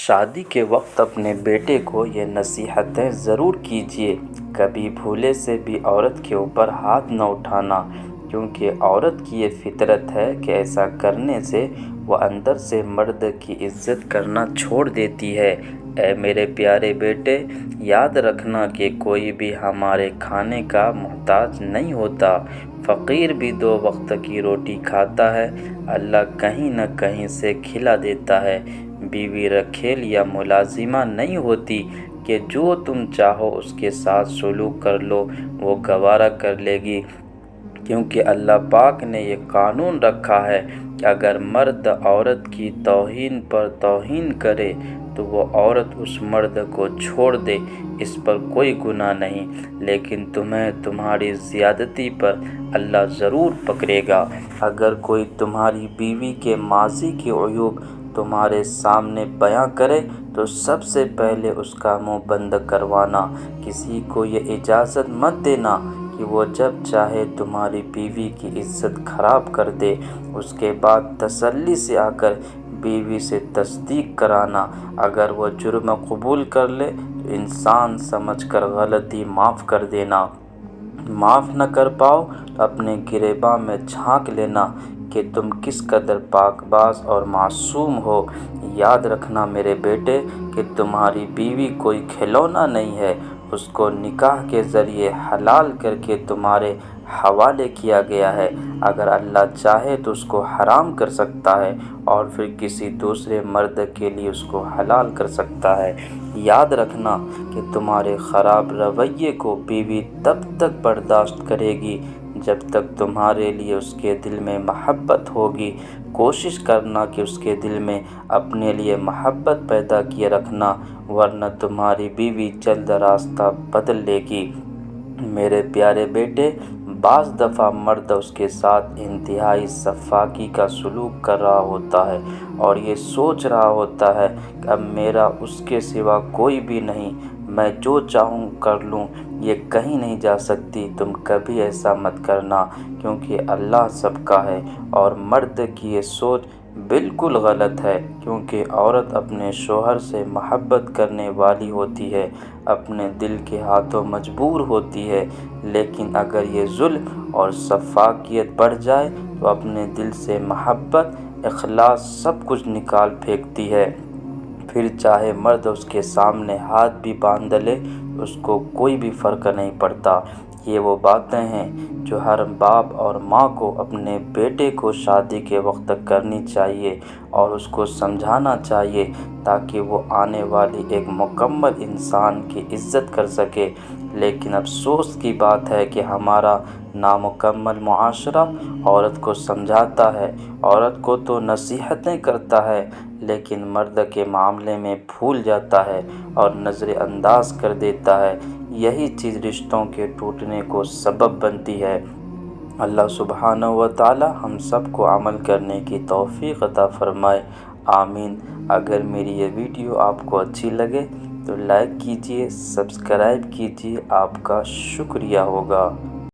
شادی کے وقت اپنے بیٹے کو یہ نصیحتیں ضرور کیجیے، کبھی بھولے سے بھی عورت کے اوپر ہاتھ نہ اٹھانا، کیونکہ عورت کی یہ فطرت ہے کہ ایسا کرنے سے وہ اندر سے مرد کی عزت کرنا چھوڑ دیتی ہے۔ اے میرے پیارے بیٹے، یاد رکھنا کہ کوئی بھی ہمارے کھانے کا محتاج نہیں ہوتا۔ فقیر بھی 2 وقت کی روٹی کھاتا ہے، اللہ کہیں نہ کہیں سے کھلا دیتا ہے۔ بیوی رکھیل یا ملازمہ نہیں ہوتی کہ جو تم چاہو اس کے ساتھ سلوک کر لو، وہ گوارا کر لے گی، کیونکہ اللہ پاک نے یہ قانون رکھا ہے کہ اگر مرد عورت کی توہین پر توہین کرے تو وہ عورت اس مرد کو چھوڑ دے، اس پر کوئی گناہ نہیں، لیکن تمہیں تمہاری زیادتی پر اللہ ضرور پکڑے گا۔ اگر کوئی تمہاری بیوی کے ماضی کے عیوب تمہارے سامنے بیان کرے تو سب سے پہلے اس کا منہ بند کروانا۔ کسی کو یہ اجازت مت دینا کہ وہ جب چاہے تمہاری بیوی کی عزت خراب کر دے۔ اس کے بعد تسلی سے آ کر بیوی سے تصدیق کرانا۔ اگر وہ جرم قبول کر لے تو انسان سمجھ کر غلطی معاف کر دینا۔ معاف نہ کر پاؤ تو اپنے گریباں میں جھانک لینا کہ تم کس قدر پاک باز اور معصوم ہو۔ یاد رکھنا میرے بیٹے کہ تمہاری بیوی کوئی کھلونا نہیں ہے، اس کو نکاح کے ذریعے حلال کر کے تمہارے حوالے کیا گیا ہے۔ اگر اللہ چاہے تو اس کو حرام کر سکتا ہے اور پھر کسی دوسرے مرد کے لیے اس کو حلال کر سکتا ہے۔ یاد رکھنا کہ تمہارے خراب رویے کو بیوی تب تک برداشت کرے گی جب تک تمہارے لیے اس کے دل میں محبت ہوگی۔ کوشش کرنا کہ اس کے دل میں اپنے لیے محبت پیدا کیے رکھنا، ورنہ تمہاری بیوی جلد راستہ بدل لے گی۔ میرے پیارے بیٹے، بعض دفعہ مرد اس کے ساتھ انتہائی سفاکی کا سلوک کر رہا ہوتا ہے اور یہ سوچ رہا ہوتا ہے کہ اب میرا اس کے سوا کوئی بھی نہیں، میں جو چاہوں کر لوں، یہ کہیں نہیں جا سکتی۔ تم کبھی ایسا مت کرنا، کیونکہ اللہ سب کا ہے اور مرد کی یہ سوچ بالکل غلط ہے، کیونکہ عورت اپنے شوہر سے محبت کرنے والی ہوتی ہے، اپنے دل کے ہاتھوں مجبور ہوتی ہے، لیکن اگر یہ ظلم اور سفاکیت بڑھ جائے تو اپنے دل سے محبت، اخلاص سب کچھ نکال پھینکتی ہے۔ پھر چاہے مرد اس کے سامنے ہاتھ بھی باندھ لے، اس کو کوئی بھی فرق نہیں پڑتا۔ یہ وہ باتیں ہیں جو ہر باپ اور ماں کو اپنے بیٹے کو شادی کے وقت کرنی چاہیے اور اس کو سمجھانا چاہیے تاکہ وہ آنے والی ایک مکمل انسان کی عزت کر سکے۔ لیکن افسوس کی بات ہے کہ ہمارا نامکمل معاشرہ عورت کو سمجھاتا ہے، عورت کو تو نصیحتیں کرتا ہے، لیکن مرد کے معاملے میں بھول جاتا ہے اور نظر انداز کر دیتا ہے۔ یہی چیز رشتوں کے ٹوٹنے کو سبب بنتی ہے۔ اللہ سبحانہ و تعالی ہم سب کو عمل کرنے کی توفیق عطا فرمائے، آمین۔ اگر میری یہ ویڈیو آپ کو اچھی لگے تو لائک کیجیے، سبسکرائب کیجیے، آپ کا شکریہ ہوگا۔